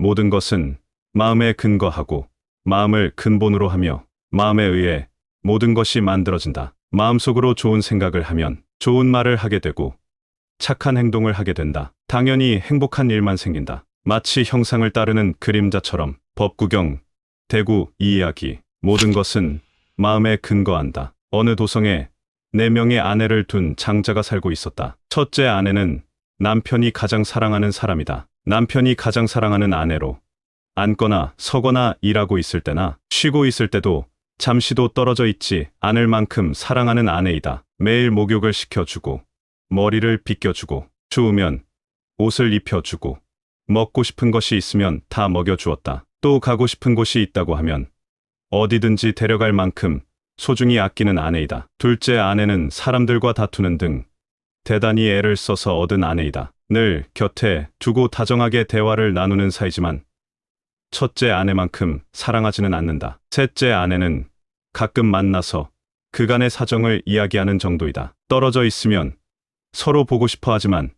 모든 것은 마음에 근거하고 마음을 근본으로 하며 마음에 의해 모든 것이 만들어진다. 마음속으로 좋은 생각을 하면 좋은 말을 하게 되고 착한 행동을 하게 된다. 당연히 행복한 일만 생긴다. 마치 형상을 따르는 그림자처럼 법구경, 대구, 이 이야기 모든 것은 마음에 근거한다. 어느 도성에 4명의 아내를 둔 장자가 살고 있었다. 첫째 아내는 남편이 가장 사랑하는 사람이다. 남편이 가장 사랑하는 아내로 앉거나 서거나 일하고 있을 때나 쉬고 있을 때도 잠시도 떨어져 있지 않을 만큼 사랑하는 아내이다. 매일 목욕을 시켜주고 머리를 빗겨주고 추우면 옷을 입혀주고 먹고 싶은 것이 있으면 다 먹여주었다. 또 가고 싶은 곳이 있다고 하면 어디든지 데려갈 만큼 소중히 아끼는 아내이다. 둘째 아내는 사람들과 다투는 등 대단히 애를 써서 얻은 아내이다. 늘 곁에 두고 다정하게 대화를 나누는 사이지만 첫째 아내만큼 사랑하지는 않는다. 셋째 아내는 가끔 만나서 그간의 사정을 이야기하는 정도이다. 떨어져 있으면 서로 보고 싶어 하지만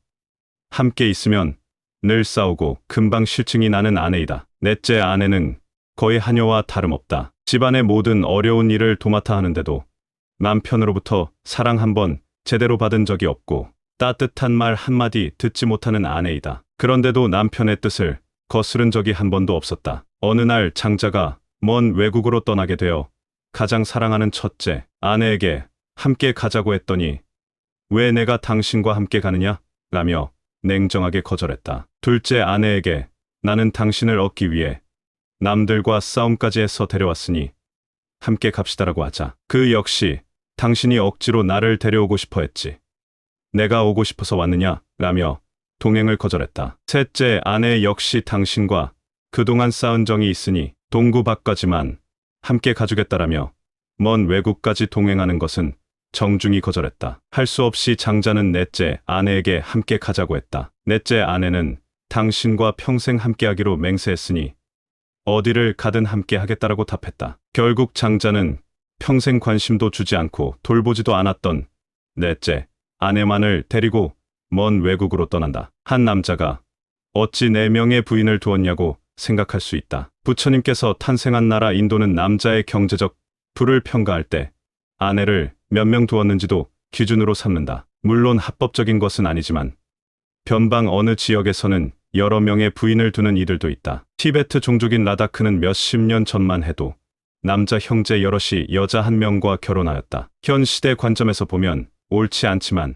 함께 있으면 늘 싸우고 금방 실증이 나는 아내이다. 넷째 아내는 거의 하녀와 다름없다. 집안의 모든 어려운 일을 도맡아 하는데도 남편으로부터 사랑 한 번 제대로 받은 적이 없고 따뜻한 말 한마디 듣지 못하는 아내이다. 그런데도 남편의 뜻을 거스른 적이 한 번도 없었다. 어느 날 장자가 먼 외국으로 떠나게 되어 가장 사랑하는 첫째 아내에게 함께 가자고 했더니 왜 내가 당신과 함께 가느냐? 라며 냉정하게 거절했다. 둘째 아내에게 나는 당신을 얻기 위해 남들과 싸움까지 해서 데려왔으니 함께 갑시다라고 하자. 그 역시 당신이 억지로 나를 데려오고 싶어 했지. 내가 오고 싶어서 왔느냐? 라며 동행을 거절했다. 셋째 아내 역시 당신과 그동안 쌓은 정이 있으니 동구박과지만 함께 가주겠다라며 먼 외국까지 동행하는 것은 정중히 거절했다. 할 수 없이 장자는 넷째 아내에게 함께 가자고 했다. 넷째 아내는 당신과 평생 함께하기로 맹세했으니 어디를 가든 함께 하겠다라고 답했다. 결국 장자는 평생 관심도 주지 않고 돌보지도 않았던 넷째 아내만을 데리고 먼 외국으로 떠난다. 한 남자가 어찌 4명의 부인을 두었냐고 생각할 수 있다. 부처님께서 탄생한 나라 인도는 남자의 경제적 부를 평가할 때 아내를 몇 명 두었는지도 기준으로 삼는다. 물론 합법적인 것은 아니지만 변방 어느 지역에서는 여러 명의 부인을 두는 이들도 있다. 티베트 종족인 라다크는 몇십 년 전만 해도 남자 형제 여럿이 여자 1명과 결혼하였다. 현 시대 관점에서 보면 옳지 않지만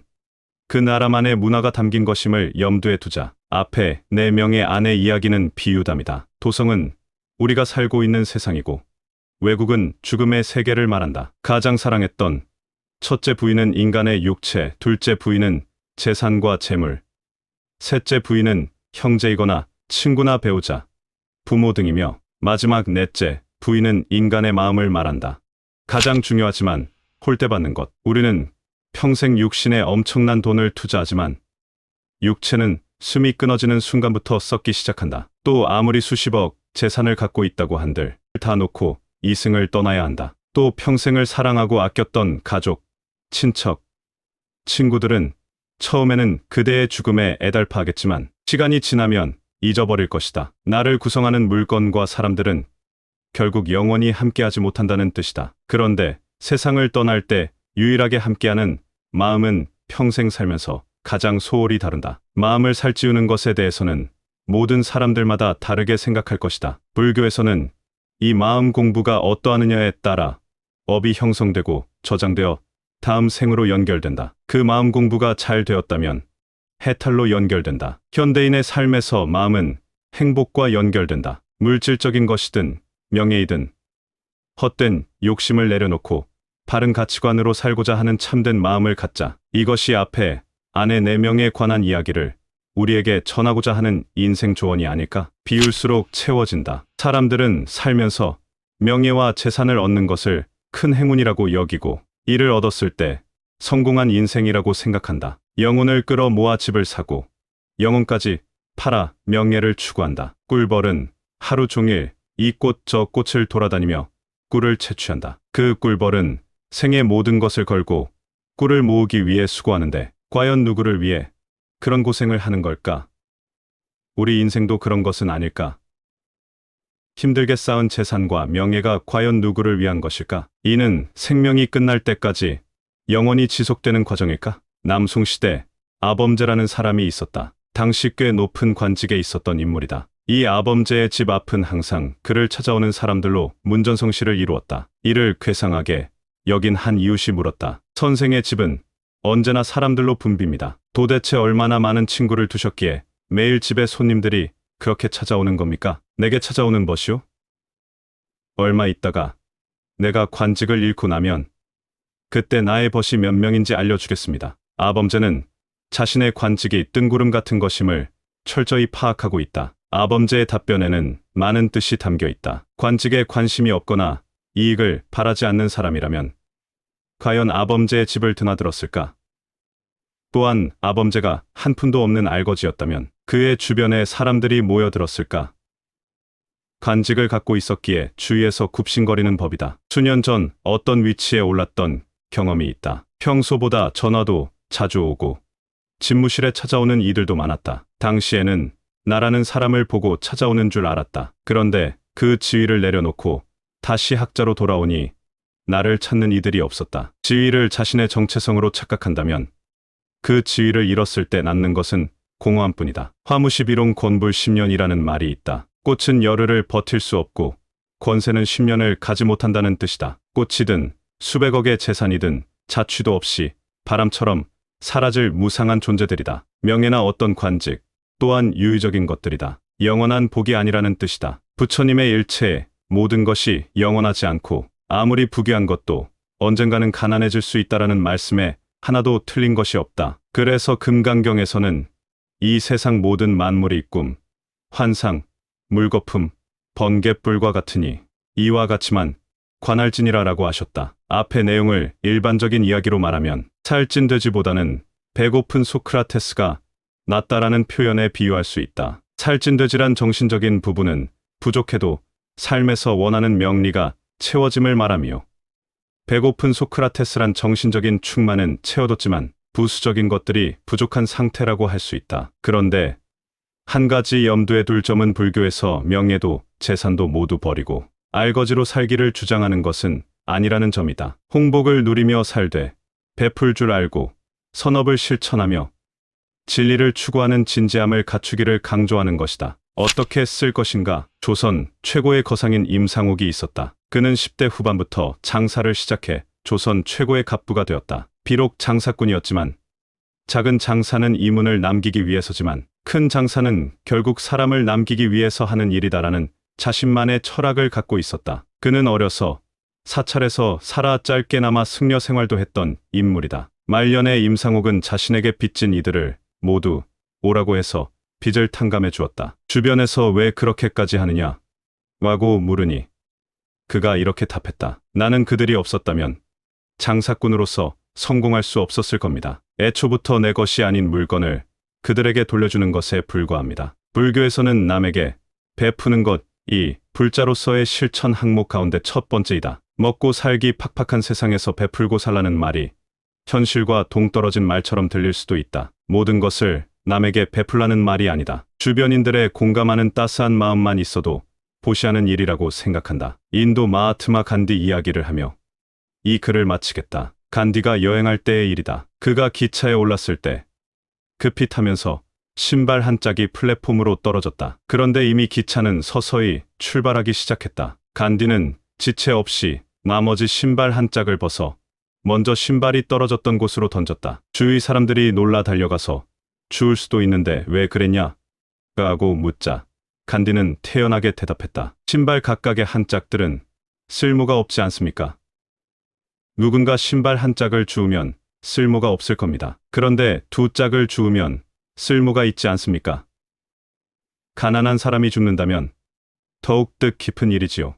그 나라만의 문화가 담긴 것임을 염두에 두자. 앞에 4명의 아내 이야기는 비유담이다. 도성은 우리가 살고 있는 세상이고 외국은 죽음의 세계를 말한다. 가장 사랑했던 첫째 부인은 인간의 육체, 둘째 부인은 재산과 재물, 셋째 부인은 형제이거나 친구나 배우자, 부모 등이며 마지막 넷째 부인은 인간의 마음을 말한다. 가장 중요하지만 홀대받는 것. 우리는 평생 육신에 엄청난 돈을 투자하지만 육체는 숨이 끊어지는 순간부터 썩기 시작한다. 또 아무리 수십억 재산을 갖고 있다고 한들 다 놓고 이승을 떠나야 한다. 또 평생을 사랑하고 아꼈던 가족, 친척, 친구들은 처음에는 그대의 죽음에 애달파하겠지만 시간이 지나면 잊어버릴 것이다. 나를 구성하는 물건과 사람들은 결국 영원히 함께하지 못한다는 뜻이다. 그런데 세상을 떠날 때 유일하게 함께하는 마음은 평생 살면서 가장 소홀히 다룬다. 마음을 살찌우는 것에 대해서는 모든 사람들마다 다르게 생각할 것이다. 불교에서는 이 마음 공부가 어떠하느냐에 따라 업이 형성되고 저장되어 다음 생으로 연결된다. 그 마음 공부가 잘 되었다면 해탈로 연결된다. 현대인의 삶에서 마음은 행복과 연결된다. 물질적인 것이든 명예이든 헛된 욕심을 내려놓고 바른 가치관으로 살고자 하는 참된 마음을 갖자. 이것이 앞에 아내 4명에 관한 이야기를 우리에게 전하고자 하는 인생 조언이 아닐까? 비울수록 채워진다. 사람들은 살면서 명예와 재산을 얻는 것을 큰 행운이라고 여기고 이를 얻었을 때 성공한 인생이라고 생각한다. 영혼을 끌어 모아 집을 사고 영혼까지 팔아 명예를 추구한다. 꿀벌은 하루 종일 이 꽃 저 꽃을 돌아다니며 꿀을 채취한다. 그 꿀벌은 생의 모든 것을 걸고 꿀을 모으기 위해 수고하는데 과연 누구를 위해 그런 고생을 하는 걸까? 우리 인생도 그런 것은 아닐까? 힘들게 쌓은 재산과 명예가 과연 누구를 위한 것일까? 이는 생명이 끝날 때까지 영원히 지속되는 과정일까? 남송시대 아범제라는 사람이 있었다. 당시 꽤 높은 관직에 있었던 인물이다. 이 아범제의 집 앞은 항상 그를 찾아오는 사람들로 문전성시를 이루었다. 이를 괴상하게 여긴 한 이웃이 물었다. 선생의 집은 언제나 사람들로 붐빕니다. 도대체 얼마나 많은 친구를 두셨기에 매일 집에 손님들이 그렇게 찾아오는 겁니까? 내게 찾아오는 것이요? 얼마 있다가 내가 관직을 잃고 나면 그때 나의 벗이 몇 명인지 알려주겠습니다. 아범제는 자신의 관직이 뜬구름 같은 것임을 철저히 파악하고 있다. 아범제의 답변에는 많은 뜻이 담겨 있다. 관직에 관심이 없거나 이익을 바라지 않는 사람이라면 과연 아범제의 집을 드나들었을까? 또한 아범제가 한 푼도 없는 알거지였다면 그의 주변에 사람들이 모여들었을까? 관직을 갖고 있었기에 주위에서 굽신거리는 법이다. 수년 전 어떤 위치에 올랐던 경험이 있다. 평소보다 전화도 자주 오고 집무실에 찾아오는 이들도 많았다. 당시에는 나라는 사람을 보고 찾아오는 줄 알았다. 그런데 그 지위를 내려놓고 다시 학자로 돌아오니 나를 찾는 이들이 없었다. 지위를 자신의 정체성으로 착각한다면 그 지위를 잃었을 때 낳는 것은 공허함뿐이다. 화무시비롱 권불 10년이라는 말이 있다. 꽃은 열흘을 버틸 수 없고 권세는 10년을 가지 못한다는 뜻이다. 꽃이든 수백억의 재산이든 자취도 없이 바람처럼 사라질 무상한 존재들이다. 명예나 어떤 관직 또한 유의적인 것들이다. 영원한 복이 아니라는 뜻이다. 부처님의 일체에 모든 것이 영원하지 않고 아무리 부귀한 것도 언젠가는 가난해질 수 있다라는 말씀에 하나도 틀린 것이 없다. 그래서 금강경에서는 이 세상 모든 만물이 꿈, 환상, 물거품, 번갯불과 같으니 이와 같지만 관할진이라라고 하셨다. 앞의 내용을 일반적인 이야기로 말하면 살찐 돼지보다는 배고픈 소크라테스가 낫다라는 표현에 비유할 수 있다. 살찐 돼지란 정신적인 부분은 부족해도 삶에서 원하는 명리가 채워짐을 말하며 배고픈 소크라테스란 정신적인 충만은 채워뒀지만 부수적인 것들이 부족한 상태라고 할 수 있다. 그런데 한 가지 염두에 둘 점은 불교에서 명예도 재산도 모두 버리고 알거지로 살기를 주장하는 것은 아니라는 점이다. 홍복을 누리며 살되 베풀 줄 알고 선업을 실천하며 진리를 추구하는 진지함을 갖추기를 강조하는 것이다. 어떻게 쓸 것인가? 조선 최고의 거상인 임상옥이 있었다. 그는 10대 후반부터 장사를 시작해 조선 최고의 갑부가 되었다. 비록 장사꾼이었지만 작은 장사는 이문을 남기기 위해서지만 큰 장사는 결국 사람을 남기기 위해서 하는 일이다라는 자신만의 철학을 갖고 있었다. 그는 어려서 사찰에서 살아 짧게나마 승려 생활도 했던 인물이다. 말년에 임상옥은 자신에게 빚진 이들을 모두 오라고 해서 빚을 탕감해 주었다. 주변에서 왜 그렇게까지 하느냐? 라고 물으니 그가 이렇게 답했다. 나는 그들이 없었다면 장사꾼으로서 성공할 수 없었을 겁니다. 애초부터 내 것이 아닌 물건을 그들에게 돌려주는 것에 불과합니다. 불교에서는 남에게 베푸는 것이 불자로서의 실천 항목 가운데 첫 번째이다. 먹고 살기 팍팍한 세상에서 베풀고 살라는 말이 현실과 동떨어진 말처럼 들릴 수도 있다. 모든 것을 남에게 베풀라는 말이 아니다. 주변인들의 공감하는 따스한 마음만 있어도 보시하는 일이라고 생각한다. 인도 마하트마 간디 이야기를 하며 이 글을 마치겠다. 간디가 여행할 때의 일이다. 그가 기차에 올랐을 때 급히 타면서 신발 한 짝이 플랫폼으로 떨어졌다. 그런데 이미 기차는 서서히 출발하기 시작했다. 간디는 지체 없이 나머지 신발 한 짝을 벗어 먼저 신발이 떨어졌던 곳으로 던졌다. 주위 사람들이 놀라 달려가서 주울 수도 있는데 왜 그랬냐? 하고 묻자 간디는 태연하게 대답했다. 신발 각각의 한 짝들은 쓸모가 없지 않습니까? 누군가 신발 한 짝을 주우면 쓸모가 없을 겁니다. 그런데 두 짝을 주우면 쓸모가 있지 않습니까? 가난한 사람이 죽는다면 더욱 뜻 깊은 일이지요.